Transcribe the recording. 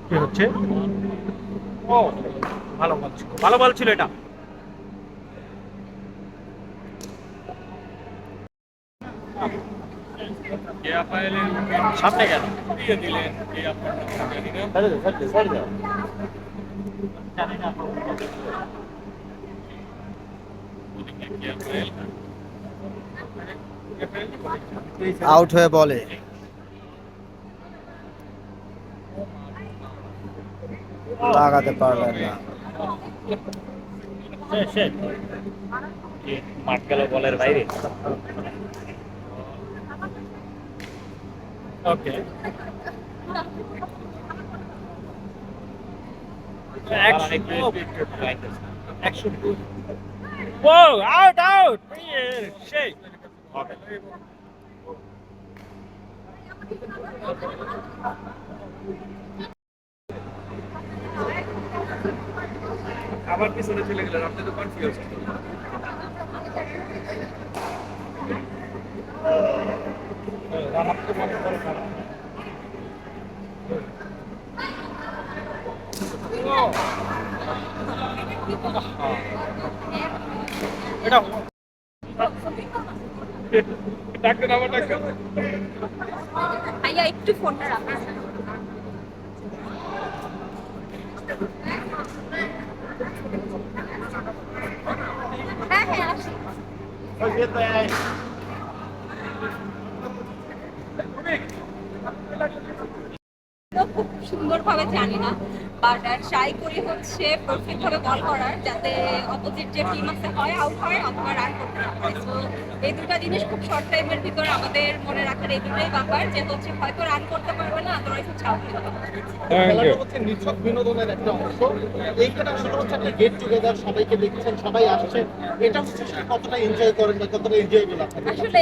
কি হচ্ছে? ও, ভালো বল ছিল, ভালো বল ছিল এটা। সামনে গেল। জানি না। আউট হয়ে বলে লাগাতে পারলেন না। শেষ। মাঠ গেল বলের বাইরে। ওকে, ও আউট আউট, সেই হবে। আবার পিছনে চলে গেলেন, আপনি তো কনফিউজ। এটা ডাক্তার আবার ডাক্তার। ভাইয়া একটু ফোনটা রাখুন। হ্যাঁ হ্যাঁ আসি। তো খুব সুন্দরভাবে জানি না, বাট ট্রাই করি হচ্ছে পারফেক্ট ভাবে বল করার, যাতে অপোজিট যে টিম আছে হয় আউট হয় অথবা রান করতে না পারে। তো এই দুটা জিনিস খুব শর্ট টাইমের ভিতর আমাদের মনে রাখার এই দুটাই ব্যাপার, যে হচ্ছে হয়তো রান করতে পারবে না, আদারওয়াইজ হচ্ছে আউট হতে পারবে। খেলাটা হচ্ছে নিছক বিনোদনের একটা অংশ। এইখানে আসলে হচ্ছে একটা গেট টুগেদার, সবাইকে দেখছেন, সবাই আসছেন, এটা হচ্ছে আসলে কতটা এনজয় করেন বা কতটা এনজয়েবল আপনাদের কাছে? আসলে